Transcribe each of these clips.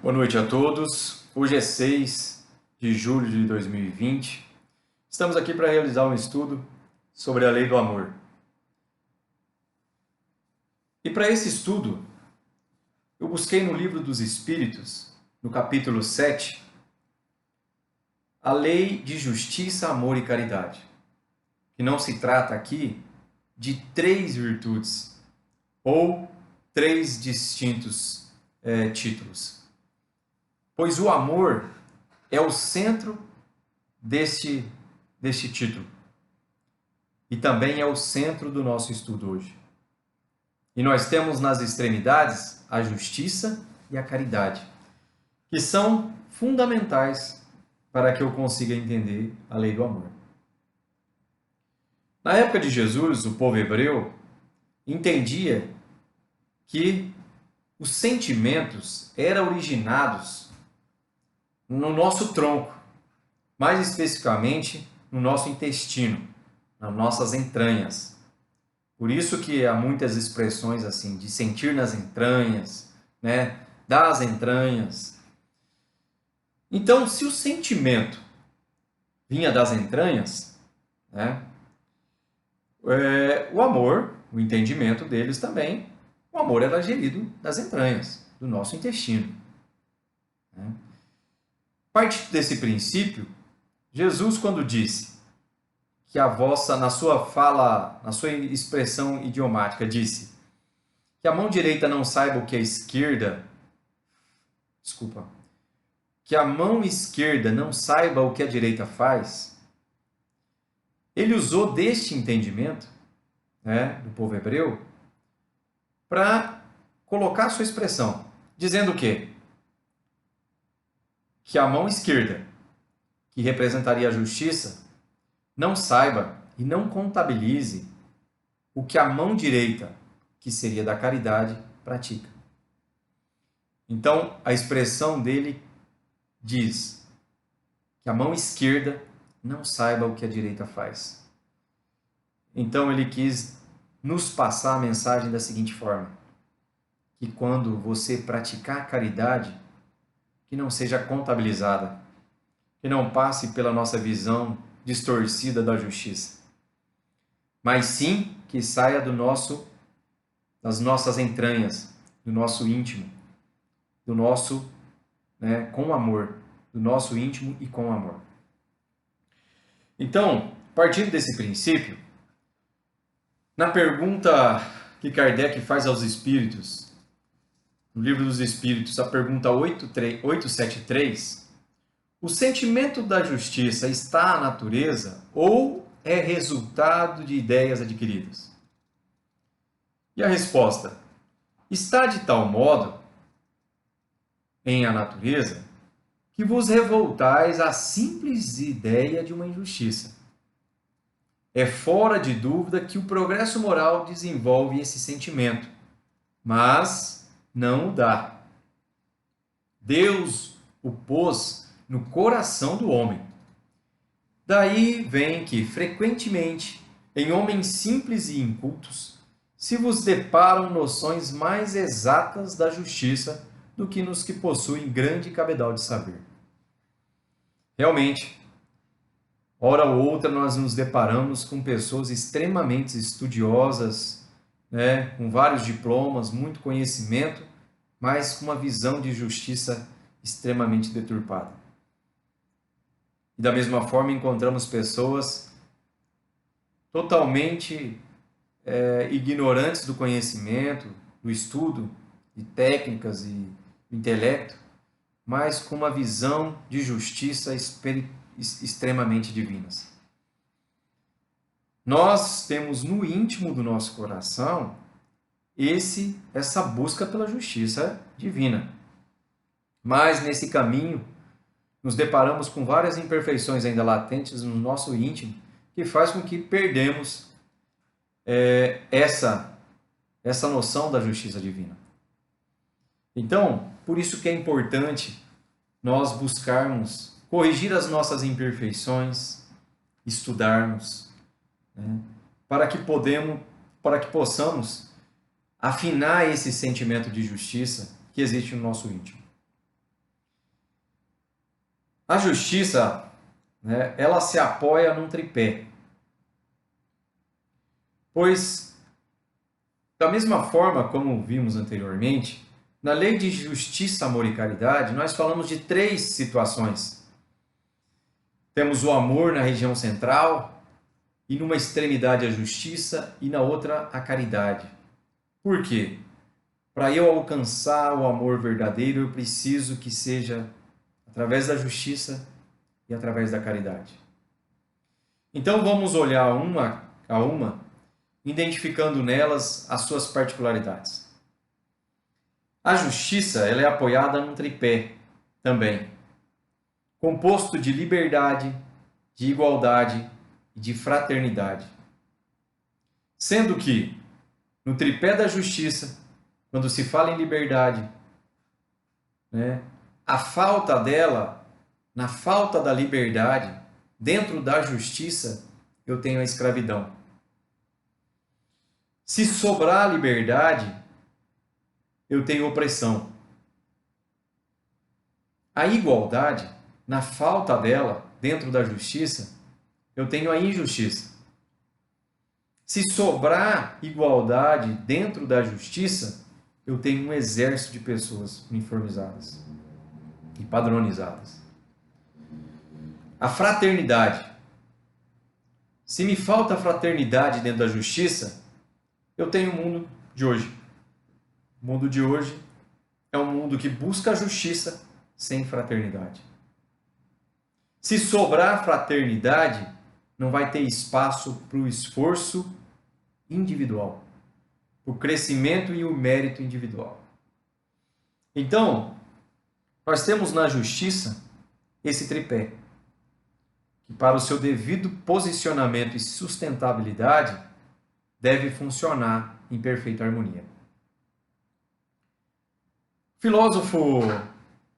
Boa noite a todos. Hoje é 6 de julho de 2020. Estamos aqui para realizar um estudo sobre a lei do amor. E para esse estudo, eu busquei no Livro dos Espíritos, no capítulo 7, a lei de justiça, amor e caridade. Que não se trata aqui de três virtudes ou três distintos títulos. Pois o amor é o centro deste título. E também é o centro do nosso estudo hoje. E nós temos nas extremidades a justiça e a caridade, que são fundamentais para que eu consiga entender a lei do amor. Na época de Jesus, o povo hebreu entendia que os sentimentos eram originados no nosso tronco, mais especificamente no nosso intestino, nas nossas entranhas. Por isso que há muitas expressões assim, de sentir nas entranhas, né? Das entranhas. Então, se o sentimento vinha das entranhas, né? O amor, o entendimento deles também, o amor era gerido das entranhas, do nosso intestino. Né? Partindo desse princípio, Jesus, quando disse que na sua fala, na sua expressão idiomática, disse que a mão direita não saiba o que a esquerda, que a mão esquerda não saiba o que a direita faz, ele usou deste entendimento, né, do povo hebreu, para colocar a sua expressão, dizendo o quê? Que a mão esquerda, que representaria a justiça, não saiba e não contabilize o que a mão direita, que seria da caridade, pratica. Então, a expressão dele diz que a mão esquerda não saiba o que a direita faz. Então, ele quis nos passar a mensagem da seguinte forma: que quando você praticar a caridade, que não seja contabilizada, que não passe pela nossa visão distorcida da justiça, mas sim que saia das nossas entranhas, do nosso íntimo, do nosso, com amor, do nosso íntimo e com amor. Então, partindo desse princípio, na pergunta que Kardec faz aos espíritos, no Livro dos Espíritos, a pergunta 873, o sentimento da justiça está na natureza ou é resultado de ideias adquiridas? E a resposta: está de tal modo em a natureza que vos revoltais à simples ideia de uma injustiça. É fora de dúvida que o progresso moral desenvolve esse sentimento, mas não o dá. Deus o pôs no coração do homem. Daí vem que, frequentemente, em homens simples e incultos, se vos deparam noções mais exatas da justiça do que nos que possuem grande cabedal de saber. Realmente, hora ou outra nós nos deparamos com pessoas extremamente estudiosas, com vários diplomas, muito conhecimento, mas com uma visão de justiça extremamente deturpada. E da mesma forma encontramos pessoas totalmente ignorantes do conhecimento, do estudo, de técnicas e intelecto, mas com uma visão de justiça extremamente divinas. Nós temos no íntimo do nosso coração essa busca pela justiça divina. Mas nesse caminho nos deparamos com várias imperfeições ainda latentes no nosso íntimo, que faz com que perdemos essa noção da justiça divina. Então, por isso que é importante nós buscarmos corrigir as nossas imperfeições, estudarmos, para que possamos afinar esse sentimento de justiça que existe no nosso íntimo. A justiça, né, ela se apoia num tripé. Pois, da mesma forma como vimos anteriormente, na lei de justiça, amor e caridade, nós falamos de três situações. Temos o amor na região central, e numa extremidade a justiça, e na outra a caridade. Por quê? Para eu alcançar o amor verdadeiro, eu preciso que seja através da justiça e através da caridade. Então vamos olhar uma a uma, identificando nelas as suas particularidades. A justiça, ela é apoiada num tripé também, composto de liberdade, de igualdade e de fraternidade. Sendo que, no tripé da justiça, quando se fala em liberdade, né, a falta dela, na falta da liberdade, dentro da justiça, eu tenho a escravidão. Se sobrar liberdade, eu tenho opressão. A igualdade, na falta dela, dentro da justiça, eu tenho a injustiça. Se sobrar igualdade dentro da justiça, eu tenho um exército de pessoas uniformizadas e padronizadas. A fraternidade. Se me falta fraternidade dentro da justiça, eu tenho o mundo de hoje. O mundo de hoje é um mundo que busca a justiça sem fraternidade. Se sobrar fraternidade, não vai ter espaço para o esforço individual, o crescimento e o mérito individual. Então, nós temos na justiça esse tripé, que para o seu devido posicionamento e sustentabilidade, deve funcionar em perfeita harmonia. O filósofo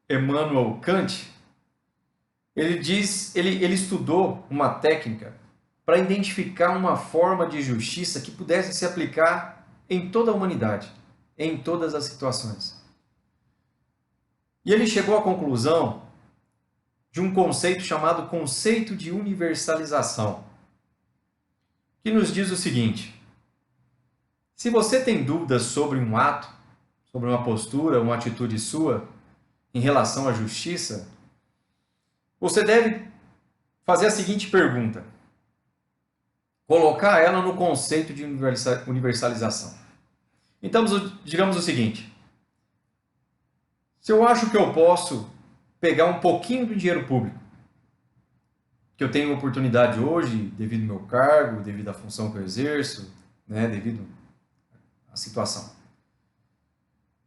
Immanuel Kant, ele estudou uma técnica para identificar uma forma de justiça que pudesse se aplicar em toda a humanidade, em todas as situações. E ele chegou à conclusão de um conceito chamado conceito de universalização, que nos diz o seguinte: se você tem dúvidas sobre um ato, sobre uma postura, uma atitude sua em relação à justiça, você deve fazer a seguinte pergunta: colocar ela no conceito de universalização. Então, digamos o seguinte: se eu acho que eu posso pegar um pouquinho do dinheiro público, que eu tenho oportunidade hoje, devido ao meu cargo, devido à função que eu exerço, né, devido à situação.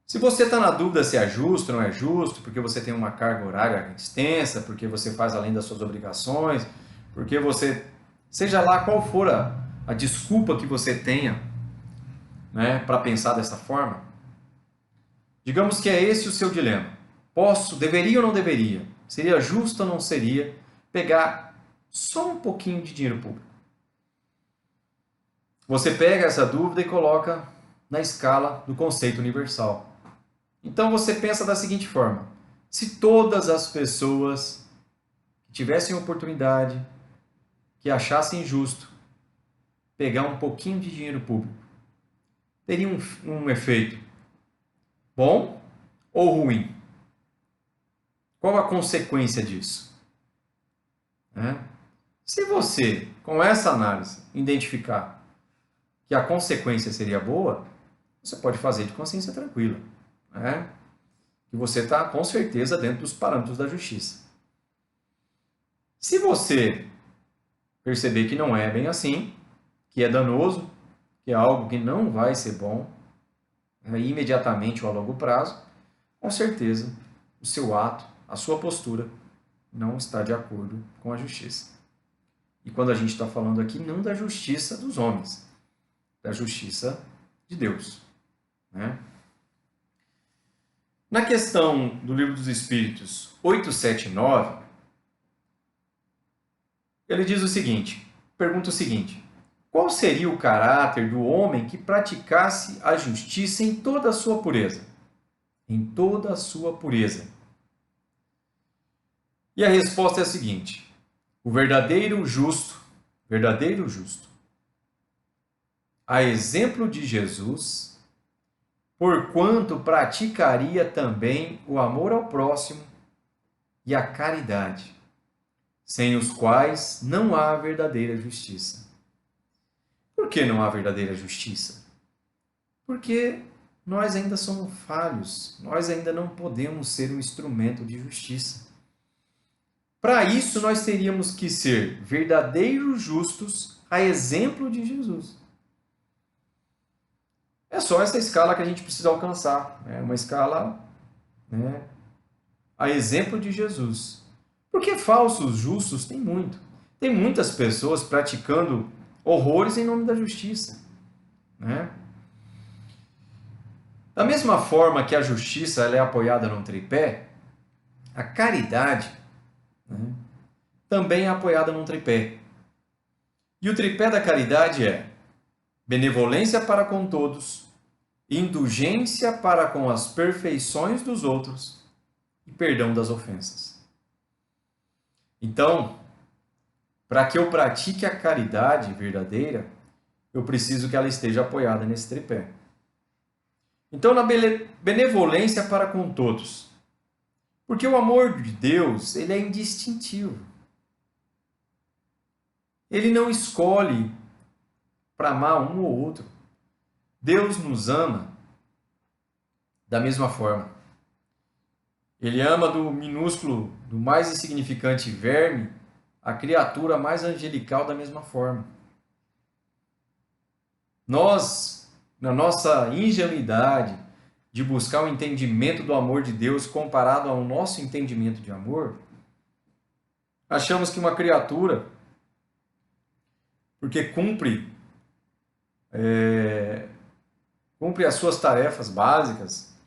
Se você está na dúvida se é justo ou não é justo, porque você tem uma carga horária extensa, porque você faz além das suas obrigações, porque você, seja lá qual for a desculpa que você tenha, né, para pensar dessa forma, digamos que é esse o seu dilema. Deveria ou não deveria? Seria justo ou não seria pegar só um pouquinho de dinheiro público? Você pega essa dúvida e coloca na escala do conceito universal. Então você pensa da seguinte forma: se todas as pessoas que tivessem oportunidade, que achassem justo pegar um pouquinho de dinheiro público, teria um efeito bom ou ruim? Qual a consequência disso? Se você, com essa análise, identificar que a consequência seria boa, você pode fazer de consciência tranquila. Que você está, com certeza, dentro dos parâmetros da justiça. Se você perceber que não é bem assim, que é danoso, que é algo que não vai ser bom, imediatamente ou a longo prazo, com certeza o seu ato, a sua postura, não está de acordo com a justiça. E quando a gente está falando aqui, não da justiça dos homens, da justiça de Deus. Na questão do Livro dos Espíritos 879, ele diz o seguinte, pergunta o seguinte: qual seria o caráter do homem que praticasse a justiça em toda a sua pureza? Em toda a sua pureza. E a resposta é a seguinte: o verdadeiro justo, a exemplo de Jesus, porquanto praticaria também o amor ao próximo e a caridade, sem os quais não há verdadeira justiça. Por que não há verdadeira justiça? Porque nós ainda somos falhos, nós ainda não podemos ser um instrumento de justiça. Para isso, nós teríamos que ser verdadeiros justos, a exemplo de Jesus. É só essa escala que a gente precisa alcançar. É uma escala, né, a exemplo de Jesus. Porque falsos justos tem muito. Tem muitas pessoas praticando horrores em nome da justiça, né? Da mesma forma que a justiça ela é apoiada num tripé, a caridade, né, também é apoiada num tripé. E o tripé da caridade é benevolência para com todos, indulgência para com as perfeições dos outros e perdão das ofensas. Então, para que eu pratique a caridade verdadeira, eu preciso que ela esteja apoiada nesse tripé. Então, na benevolência para com todos. Porque o amor de Deus, ele é indistintivo. Ele não escolhe para amar um ou outro. Deus nos ama da mesma forma. Ele ama do minúsculo, do mais insignificante verme, a criatura mais angelical da mesma forma. Nós, na nossa ingenuidade de buscar o entendimento do amor de Deus comparado ao nosso entendimento de amor, achamos que uma criatura, porque cumpre as suas tarefas básicas,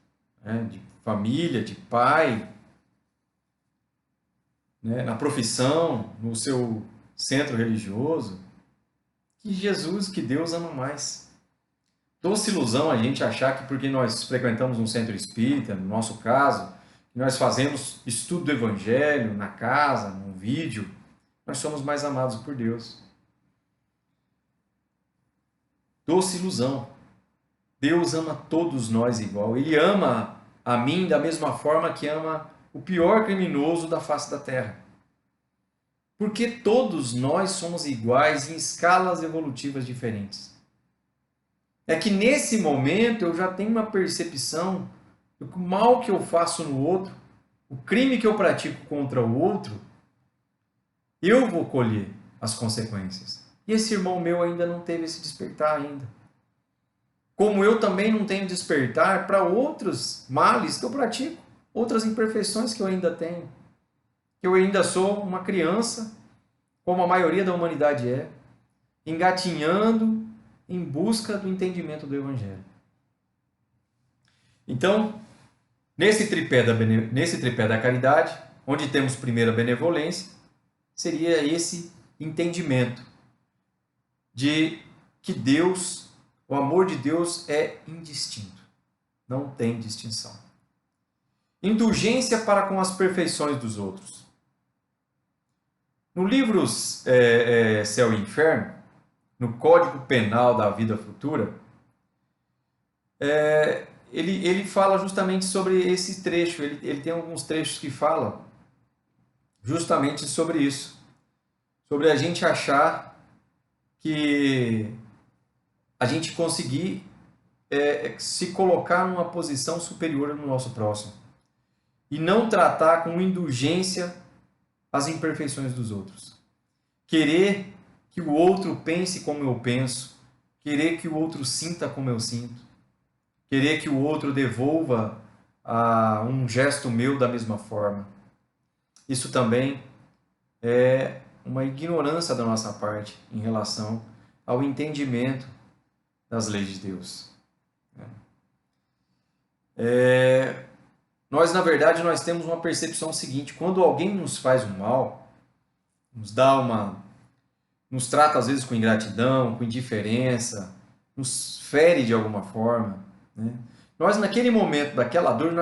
né, de família, de pai, né, na profissão, no seu centro religioso, que Jesus, que Deus ama mais. Doce ilusão a gente achar que porque nós frequentamos um centro espírita, no nosso caso, que nós fazemos estudo do Evangelho na casa, num vídeo, nós somos mais amados por Deus. Doce ilusão. Deus ama todos nós igual. Ele ama a mim da mesma forma que ama o pior criminoso da face da terra. Porque todos nós somos iguais em escalas evolutivas diferentes. É que nesse momento eu já tenho uma percepção do que o mal que eu faço no outro, o crime que eu pratico contra o outro, eu vou colher as consequências. E esse irmão meu ainda não teve esse despertar ainda. Como eu também não tenho despertar para outros males que eu pratico, outras imperfeições que eu ainda tenho. Eu ainda sou uma criança, como a maioria da humanidade é, engatinhando em busca do entendimento do Evangelho. Então, nesse tripé da caridade, onde temos primeiro a benevolência, seria esse entendimento de que Deus, o amor de Deus é indistinto, não tem distinção. Indulgência para com as perfeições dos outros. No livro Céu e Inferno, no Código Penal da Vida Futura, ele fala justamente sobre esse trecho. Ele tem alguns trechos que falam justamente sobre isso. Sobre a gente achar que a gente conseguir se colocar numa posição superior no nosso próximo. E não tratar com indulgência as imperfeições dos outros. Querer que o outro pense como eu penso. Querer que o outro sinta como eu sinto. Querer que o outro devolva um gesto meu da mesma forma. Isso também é uma ignorância da nossa parte em relação ao entendimento das leis de Deus. Nós, na verdade, nós temos uma percepção seguinte: quando alguém nos faz um mal, nos trata às vezes com ingratidão, com indiferença, nos fere de alguma forma, né? Nós, naquele momento daquela dor,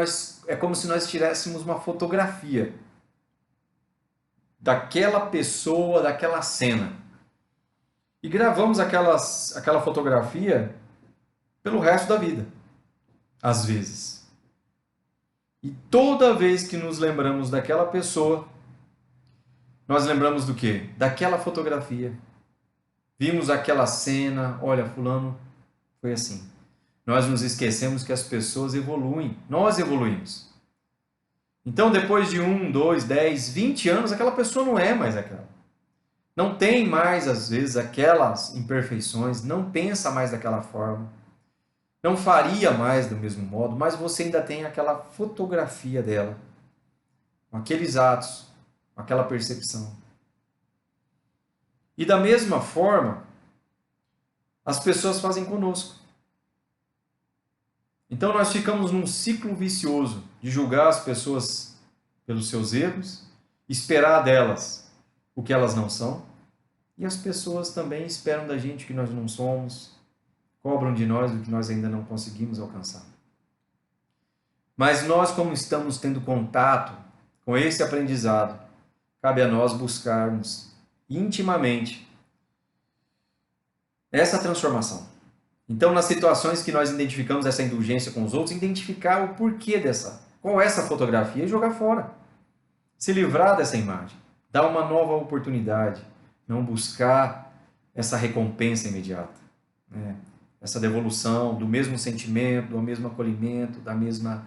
é como se nós tivéssemos uma fotografia daquela pessoa, daquela cena. E gravamos aquela fotografia pelo resto da vida, às vezes. E toda vez que nos lembramos daquela pessoa, nós lembramos do quê? Daquela fotografia. Vimos aquela cena, olha, fulano foi assim. Nós nos esquecemos que as pessoas evoluem, nós evoluímos. Então, depois de 1, 2, 10, 20 anos, aquela pessoa não é mais aquela. Não tem mais, às vezes, aquelas imperfeições, não pensa mais daquela forma, não faria mais do mesmo modo, mas você ainda tem aquela fotografia dela, com aqueles atos, com aquela percepção. E da mesma forma, as pessoas fazem conosco. Então nós ficamos num ciclo vicioso de julgar as pessoas pelos seus erros, esperar delas o que elas não são, e as pessoas também esperam da gente o que nós não somos, cobram de nós o que nós ainda não conseguimos alcançar. Mas nós, como estamos tendo contato com esse aprendizado, cabe a nós buscarmos intimamente essa transformação. Então, nas situações que nós identificamos essa indulgência com os outros, identificar o porquê qual é essa fotografia e jogar fora. Se livrar dessa imagem, dar uma nova oportunidade, não buscar essa recompensa imediata, né? Essa devolução do mesmo sentimento, do mesmo acolhimento, da mesma,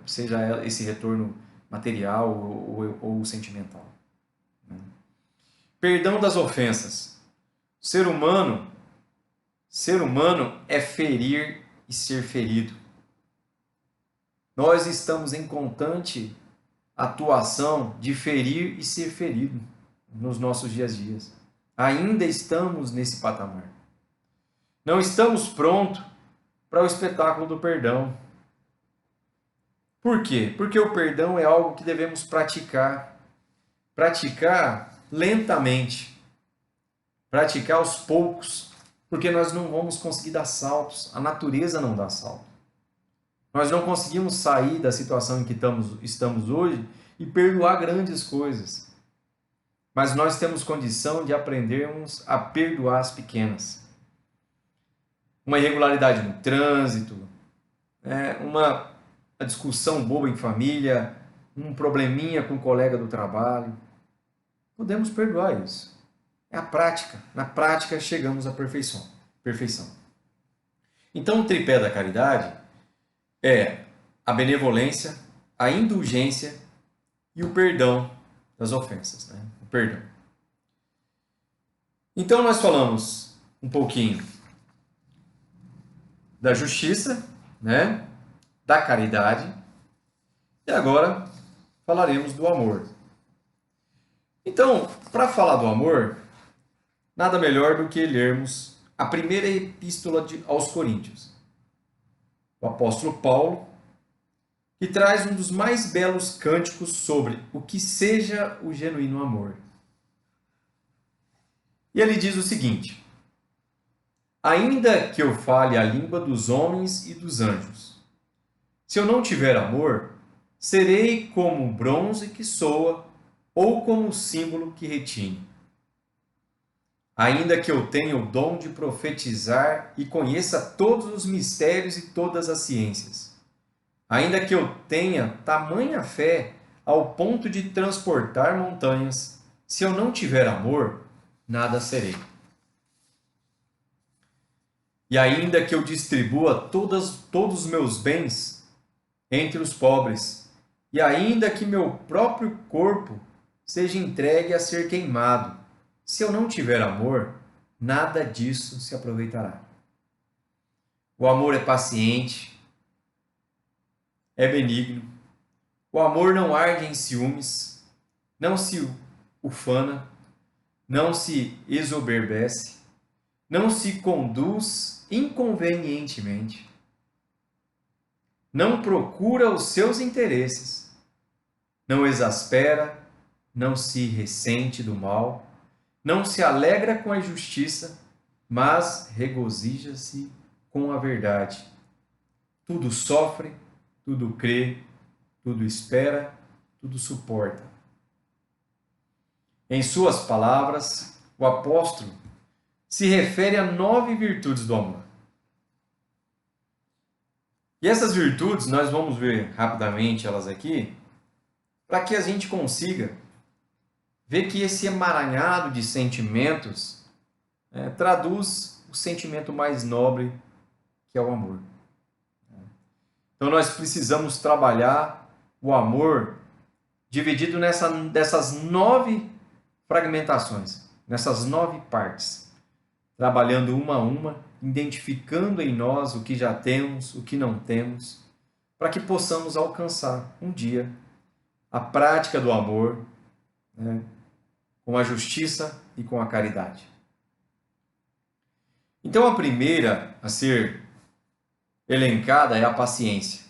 seja esse retorno material ou sentimental. Né? Perdão das ofensas. Ser humano é ferir e ser ferido. Nós estamos em constante atuação de ferir e ser ferido nos nossos dias a dias. Ainda estamos nesse patamar. Não estamos prontos para o espetáculo do perdão. Por quê? Porque o perdão é algo que devemos praticar. Praticar lentamente. Praticar aos poucos. Porque nós não vamos conseguir dar saltos. A natureza não dá salto. Nós não conseguimos sair da situação em que estamos hoje e perdoar grandes coisas. Mas nós temos condição de aprendermos a perdoar as pequenas. Uma irregularidade no trânsito, uma discussão boba em família, um probleminha com um colega do trabalho. Podemos perdoar isso. É a prática. Na prática chegamos à perfeição. Então o tripé da caridade é a benevolência, a indulgência e o perdão das ofensas. Né? O perdão. Então nós falamos um pouquinho da justiça, né? Da caridade, e agora falaremos do amor. Então, para falar do amor, nada melhor do que lermos a primeira epístola aos Coríntios. O apóstolo Paulo, que traz um dos mais belos cânticos sobre o que seja o genuíno amor. E ele diz o seguinte: ainda que eu fale a língua dos homens e dos anjos, se eu não tiver amor, serei como um bronze que soa ou como um símbolo que retine. Ainda que eu tenha o dom de profetizar e conheça todos os mistérios e todas as ciências, ainda que eu tenha tamanha fé ao ponto de transportar montanhas, se eu não tiver amor, nada serei. E ainda que eu distribua todos os meus bens entre os pobres, e ainda que meu próprio corpo seja entregue a ser queimado, se eu não tiver amor, nada disso se aproveitará. O amor é paciente, é benigno. O amor não arde em ciúmes, não se ufana, não se exoberbece, não se conduz inconvenientemente, não procura os seus interesses, não exaspera, não se ressente do mal, não se alegra com a injustiça, mas regozija-se com a verdade. Tudo sofre, tudo crê, tudo espera, tudo suporta. Em suas palavras, o apóstolo se refere a 9 virtudes do amor. E essas virtudes, nós vamos ver rapidamente elas aqui, para que a gente consiga ver que esse emaranhado de sentimentos traduz o sentimento mais nobre, que é o amor. Então nós precisamos trabalhar o amor dividido dessas 9 fragmentações, nessas 9 partes, trabalhando uma a uma, identificando em nós o que já temos, o que não temos, para que possamos alcançar um dia a prática do amor, né, com a justiça e com a caridade. Então a primeira a ser elencada é a paciência.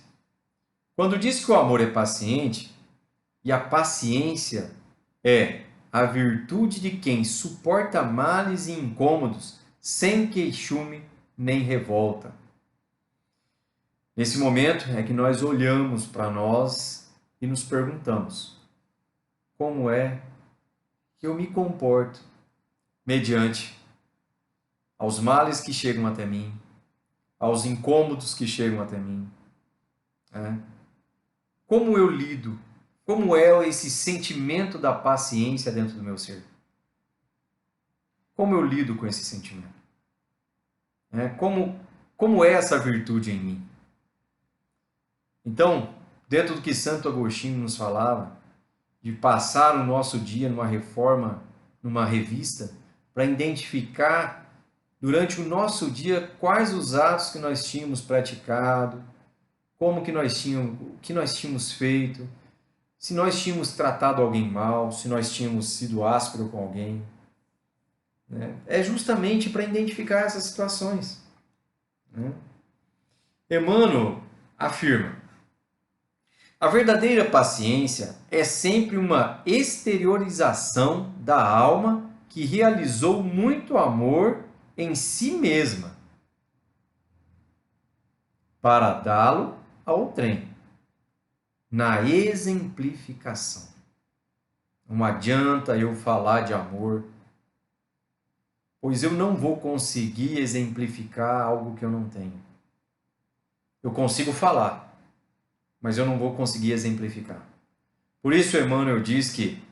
Quando diz que o amor é paciente, e a paciência é a virtude de quem suporta males e incômodos sem queixume nem revolta. Nesse momento é que nós olhamos para nós e nos perguntamos: como é que eu me comporto mediante aos males que chegam até mim, aos incômodos que chegam até mim? Como eu lido? Como é esse sentimento da paciência dentro do meu ser? Como eu lido com esse sentimento? Como é essa virtude em mim? Então, dentro do que Santo Agostinho nos falava, de passar o nosso dia numa reforma, numa revista, para identificar durante o nosso dia quais os atos que nós tínhamos praticado, o que nós tínhamos feito, se nós tínhamos tratado alguém mal, se nós tínhamos sido áspero com alguém. É justamente para identificar essas situações. Emmanuel afirma: a verdadeira paciência é sempre uma exteriorização da alma que realizou muito amor em si mesma para dá-lo a outrem, na exemplificação. Não adianta eu falar de amor, pois eu não vou conseguir exemplificar algo que eu não tenho. Eu consigo falar, mas eu não vou conseguir exemplificar. Por isso, Emmanuel diz que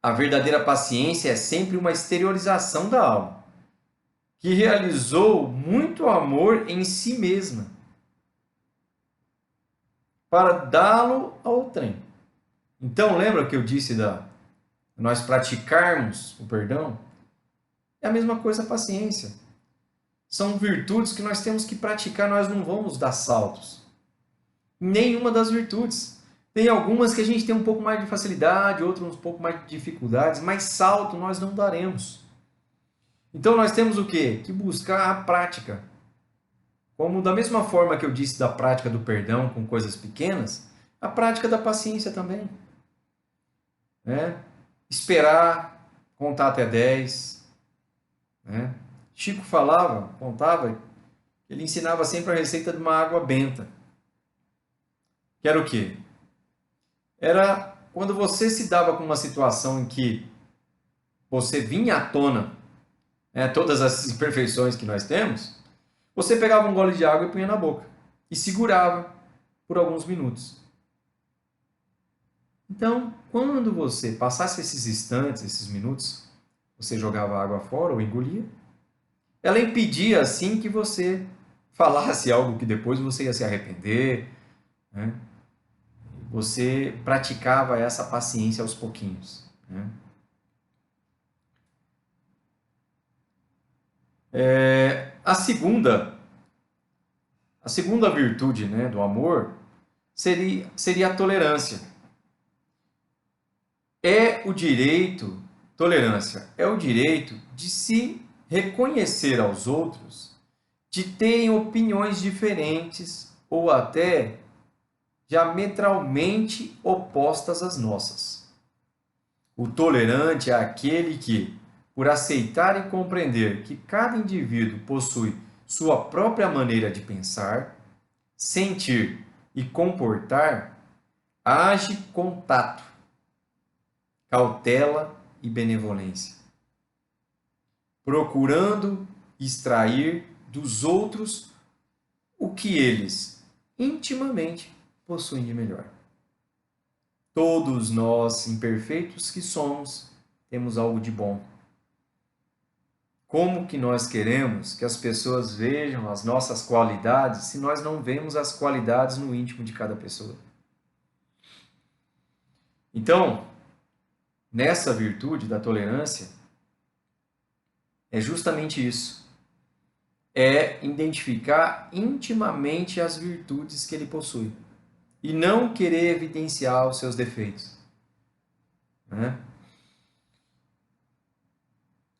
a verdadeira paciência é sempre uma exteriorização da alma, que realizou muito amor em si mesma, para dá-lo a outrem. Então, lembra que eu disse nós praticarmos o perdão? É a mesma coisa a paciência. São virtudes que nós temos que praticar, nós não vamos dar saltos. Nenhuma das virtudes. Tem algumas que a gente tem um pouco mais de facilidade, outras um pouco mais de dificuldades, mas salto nós não daremos. Então nós temos o quê? Que buscar a prática. Como da mesma forma que eu disse da prática do perdão com coisas pequenas, a prática da paciência também. Esperar, contar até 10. Chico contava, ele ensinava sempre a receita de uma água benta. Que era o quê? Era quando você se dava com uma situação em que você vinha à tona, todas as imperfeições que nós temos, você pegava um gole de água e punha na boca. E segurava por alguns minutos. Então, quando você passasse esses instantes, esses minutos, você jogava a água fora ou engolia, ela impedia, assim, que você falasse algo que depois você ia se arrepender. Você praticava essa paciência aos pouquinhos. A segunda virtude, do amor seria a tolerância. Tolerância é o direito de se reconhecer aos outros, de terem opiniões diferentes ou até diametralmente opostas às nossas. O tolerante é aquele que, por aceitar e compreender que cada indivíduo possui sua própria maneira de pensar, sentir e comportar, age com tato, cautela e benevolência, procurando extrair dos outros o que eles intimamente possuem de melhor. Todos nós, imperfeitos que somos, temos algo de bom. Como que nós queremos que as pessoas vejam as nossas qualidades se nós não vemos as qualidades no íntimo de cada pessoa? Então, nessa virtude da tolerância, é justamente isso. É identificar intimamente as virtudes que ele possui e não querer evidenciar os seus defeitos, né?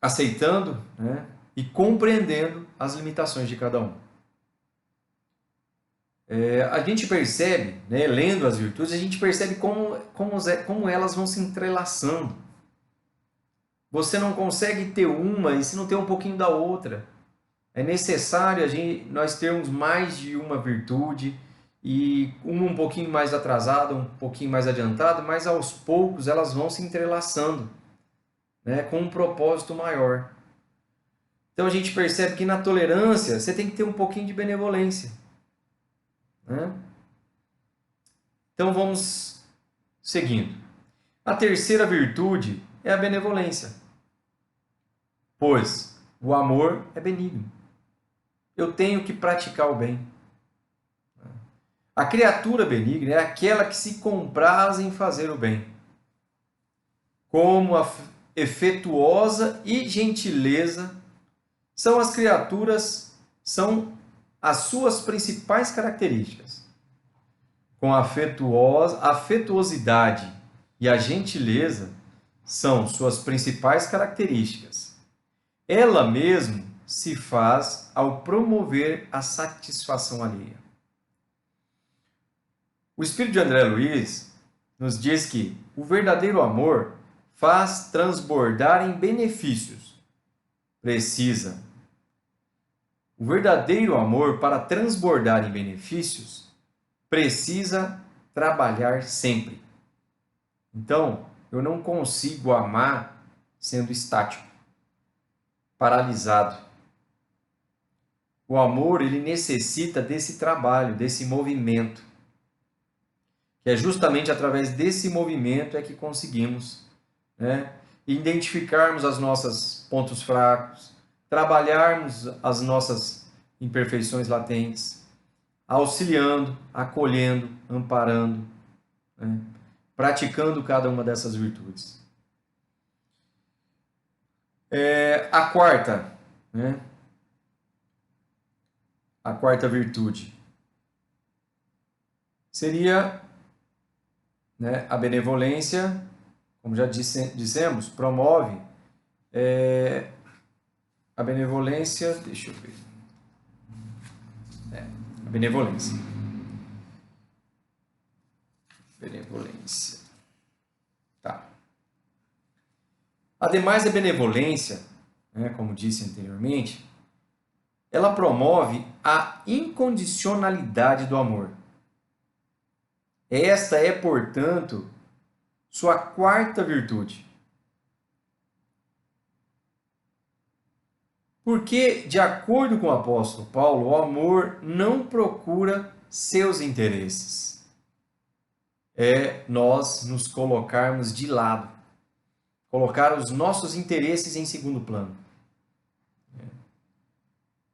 Aceitando, né, e compreendendo as limitações de cada um. A gente percebe, né, lendo as virtudes, a gente percebe como elas vão se entrelaçando. Você não consegue ter uma e se não ter um pouquinho da outra. É necessário nós termos mais de uma virtude e uma um pouquinho mais atrasada, um pouquinho mais adiantada, mas aos poucos elas vão se entrelaçando, né, com um propósito maior. Então a gente percebe que na tolerância você tem que ter um pouquinho de benevolência, né? Então vamos seguindo. A terceira virtude é a benevolência, pois o amor é benigno. Eu tenho que praticar o bem. A criatura benigna é aquela que se compraz em fazer o bem, como a efetuosa e gentileza são as suas principais características. Com a afetuosidade e a gentileza são suas principais características. Ela mesma se faz ao promover a satisfação alheia. O Espírito de André Luiz nos diz que o verdadeiro amor faz transbordar em benefícios. O verdadeiro amor, para transbordar em benefícios, precisa trabalhar sempre. Então, eu não consigo amar sendo estático, paralisado. O amor, ele necessita desse trabalho, desse movimento. Que é justamente através desse movimento é que conseguimos, né, identificarmos os nossos pontos fracos, trabalharmos as nossas imperfeições latentes, auxiliando, acolhendo, amparando, né, praticando cada uma dessas virtudes. A quarta, né, a quarta virtude seria, né, a benevolência, como já dissemos, promove a benevolência, deixa eu ver, a benevolência. Benevolência. Tá. Ademais da benevolência, né, como disse anteriormente, ela promove a incondicionalidade do amor. Esta é, portanto, sua quarta virtude. Porque, de acordo com o apóstolo Paulo, o amor não procura seus interesses. É nós nos colocarmos de lado, colocar os nossos interesses em segundo plano.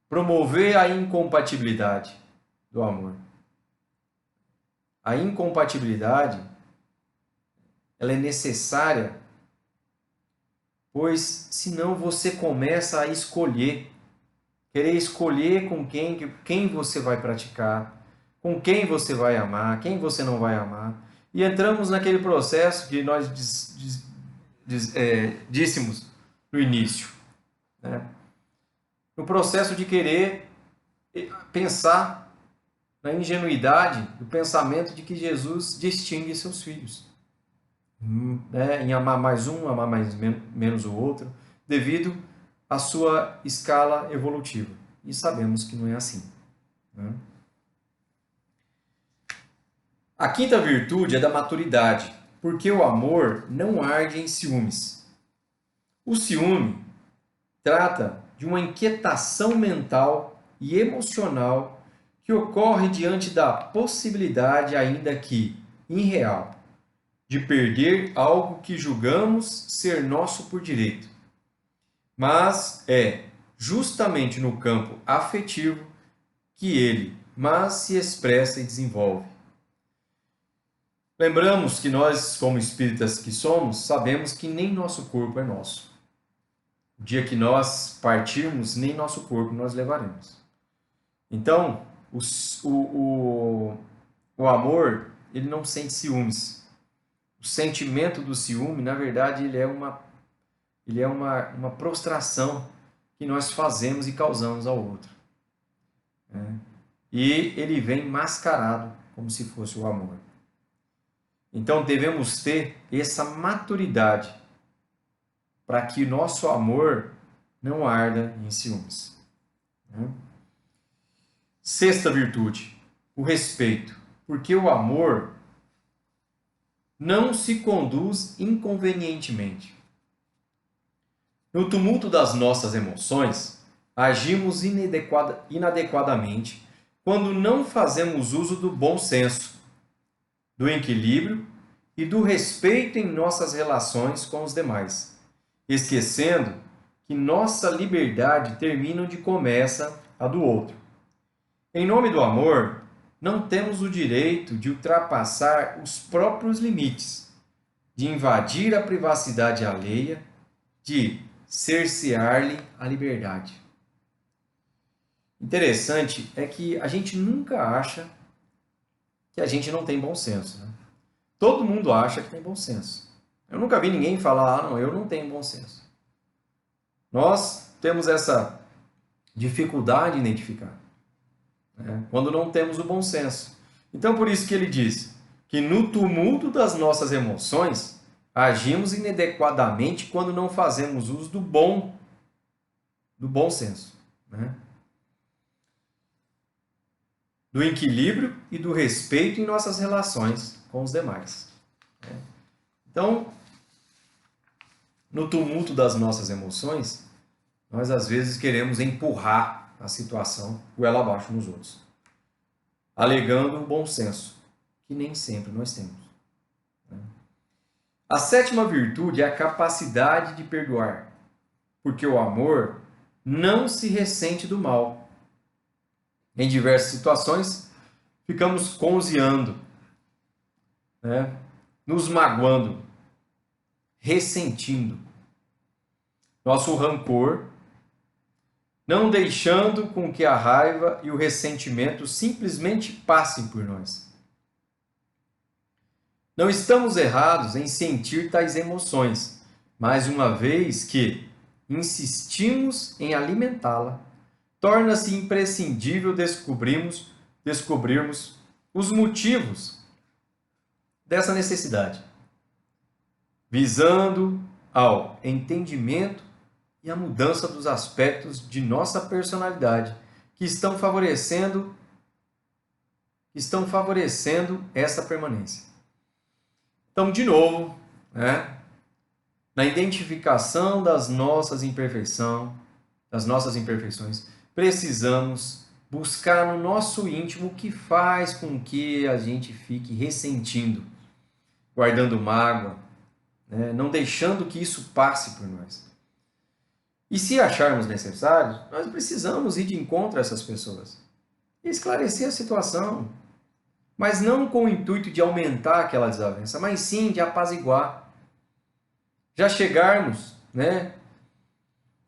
Promover a incompatibilidade do amor. A incompatibilidade, ela é necessária, pois senão você começa a querer escolher com quem você vai praticar, com quem você vai amar, quem você não vai amar. E entramos naquele processo que nós dissemos no início, né? No processo de querer pensar na ingenuidade do pensamento de que Jesus distingue seus filhos, né? Em amar mais um, amar menos o outro, devido à sua escala evolutiva. E sabemos que não é assim, né? A quinta virtude é da maturidade, porque o amor não arde em ciúmes. O ciúme trata de uma inquietação mental e emocional que ocorre diante da possibilidade, ainda que irreal, de perder algo que julgamos ser nosso por direito. Mas é justamente no campo afetivo que ele mais se expressa e desenvolve. Lembramos que nós, como espíritas que somos, sabemos que nem nosso corpo é nosso. O dia que nós partirmos, nem nosso corpo nós levaremos. Então, o amor, ele não sente ciúmes. O sentimento do ciúme, na verdade, ele é uma prostração que nós fazemos e causamos ao outro. E ele vem mascarado como se fosse o amor. Então, devemos ter essa maturidade para que nosso amor não arda em ciúmes. Sexta virtude, o respeito. Porque o amor não se conduz inconvenientemente. No tumulto das nossas emoções, agimos inadequadamente quando não fazemos uso do bom senso, do equilíbrio e do respeito em nossas relações com os demais, esquecendo que nossa liberdade termina onde começa a do outro. Em nome do amor, não temos o direito de ultrapassar os próprios limites, de invadir a privacidade alheia, de cercear-lhe a liberdade. Interessante é que a gente nunca acha que a gente não tem bom senso. Né? Todo mundo acha que tem bom senso. Eu nunca vi ninguém falar, não, eu não tenho bom senso. Nós temos essa dificuldade em identificar, quando não temos o bom senso. Então, por isso que ele diz que no tumulto das nossas emoções, agimos inadequadamente quando não fazemos uso do bom senso, do equilíbrio e do respeito em nossas relações com os demais. Então, no tumulto das nossas emoções, nós às vezes queremos empurrar a situação goela abaixo nos outros, alegando o bom senso, que nem sempre nós temos. A sétima virtude é a capacidade de perdoar, porque o amor não se ressente do mal. Em diversas situações, ficamos conziando, nos magoando, ressentindo nosso rancor, não deixando com que a raiva e o ressentimento simplesmente passem por nós. Não estamos errados em sentir tais emoções, mas uma vez que insistimos em alimentá-la, torna-se imprescindível descobrirmos os motivos dessa necessidade, visando ao entendimento e a mudança dos aspectos de nossa personalidade que estão favorecendo essa permanência. Então, de novo, na identificação das nossas imperfeições, precisamos buscar no nosso íntimo o que faz com que a gente fique ressentindo, guardando mágoa, não deixando que isso passe por nós. E se acharmos necessário, nós precisamos ir de encontro a essas pessoas e esclarecer a situação, mas não com o intuito de aumentar aquela desavença, mas sim de apaziguar. Já chegarmos,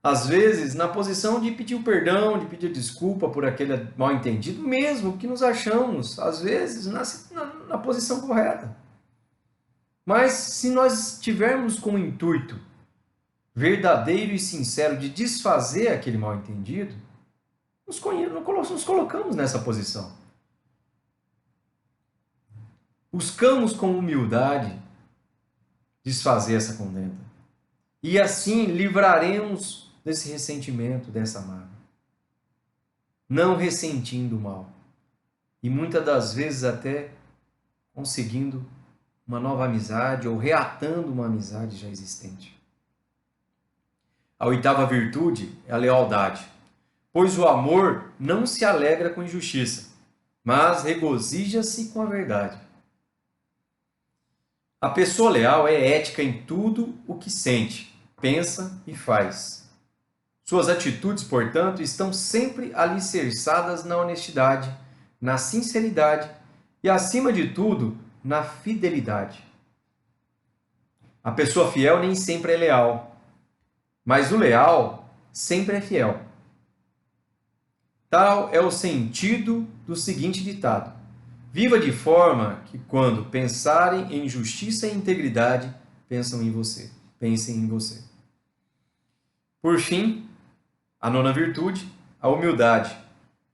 às vezes, na posição de pedir o perdão, de pedir desculpa por aquele mal-entendido, mesmo que nos achamos, às vezes, na posição correta. Mas se nós estivermos com o intuito verdadeiro e sincero de desfazer aquele mal-entendido, nos colocamos nessa posição. Buscamos com humildade desfazer essa contenda. E assim livraremos desse ressentimento, dessa mágoa. Não ressentindo o mal. E muitas das vezes até conseguindo uma nova amizade ou reatando uma amizade já existente. A oitava virtude é a lealdade, pois o amor não se alegra com injustiça, mas regozija-se com a verdade. A pessoa leal é ética em tudo o que sente, pensa e faz. Suas atitudes, portanto, estão sempre alicerçadas na honestidade, na sinceridade e, acima de tudo, na fidelidade. A pessoa fiel nem sempre é leal, mas o leal sempre é fiel. Tal é o sentido do seguinte ditado: viva de forma que, quando pensarem em justiça e integridade, pensem em você. Por fim, a nona virtude, a humildade,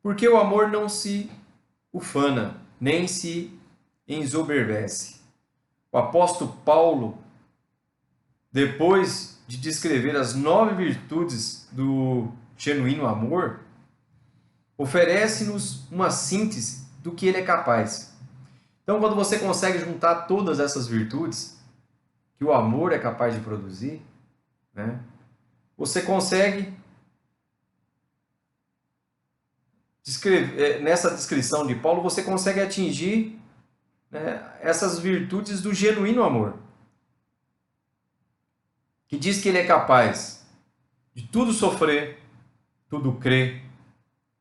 porque o amor não se ufana, nem se ensoberbece. O apóstolo Paulo, depois de descrever as 9 virtudes do genuíno amor, oferece-nos uma síntese do que ele é capaz. Então, quando você consegue juntar todas essas virtudes que o amor é capaz de produzir, né, você consegue nessa descrição de Paulo, você consegue atingir, né, essas virtudes do genuíno amor, que diz que ele é capaz de tudo sofrer, tudo crê,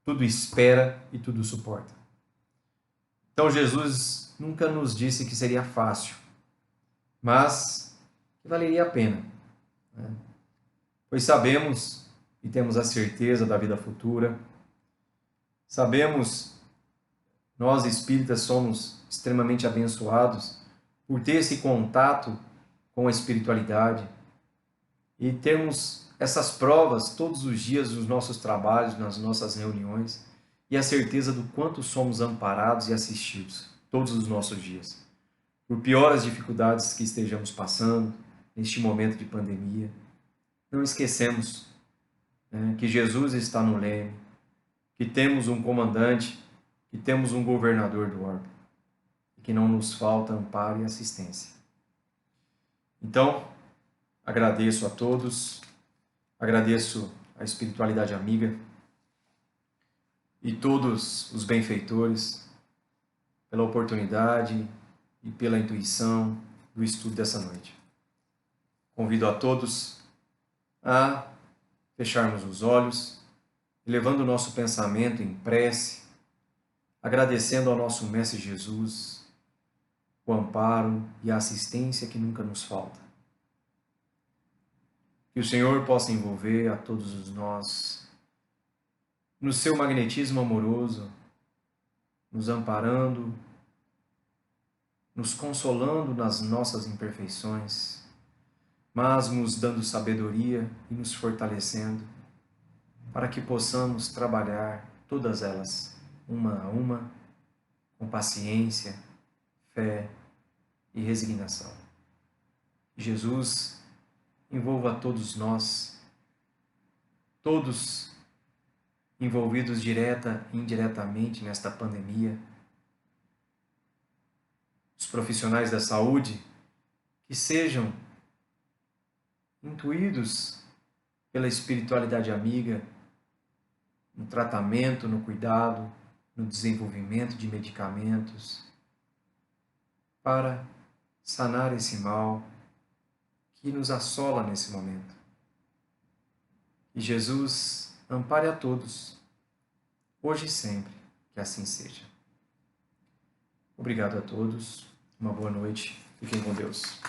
tudo espera e tudo suporta. Então Jesus nunca nos disse que seria fácil, mas que valeria a pena, né? Pois sabemos e temos a certeza da vida futura, sabemos, nós espíritas somos extremamente abençoados por ter esse contato com a espiritualidade e termos essas provas todos os dias nos nossos trabalhos, nas nossas reuniões, e a certeza do quanto somos amparados e assistidos todos os nossos dias. Por piores dificuldades que estejamos passando neste momento de pandemia, não esquecemos, né, que Jesus está no leme, que temos um comandante, que temos um governador do orbe, e que não nos falta amparo e assistência. Então, agradeço a todos, agradeço a espiritualidade amiga e todos os benfeitores pela oportunidade e pela intuição do estudo dessa noite. Convido a todos a fecharmos os olhos, elevando o nosso pensamento em prece, agradecendo ao nosso Mestre Jesus o amparo e a assistência que nunca nos falta. Que o Senhor possa envolver a todos nós no seu magnetismo amoroso, nos amparando, nos consolando nas nossas imperfeições, mas nos dando sabedoria e nos fortalecendo para que possamos trabalhar todas elas, uma a uma, com paciência, fé e resignação. Jesus envolva a todos nós, todos envolvidos direta e indiretamente nesta pandemia, os profissionais da saúde, que sejam intuídos pela espiritualidade amiga, no tratamento, no cuidado, no desenvolvimento de medicamentos, para sanar esse mal que nos assola nesse momento. E Jesus ampare a todos, hoje e sempre, que assim seja. Obrigado a todos, uma boa noite, fiquem com Deus.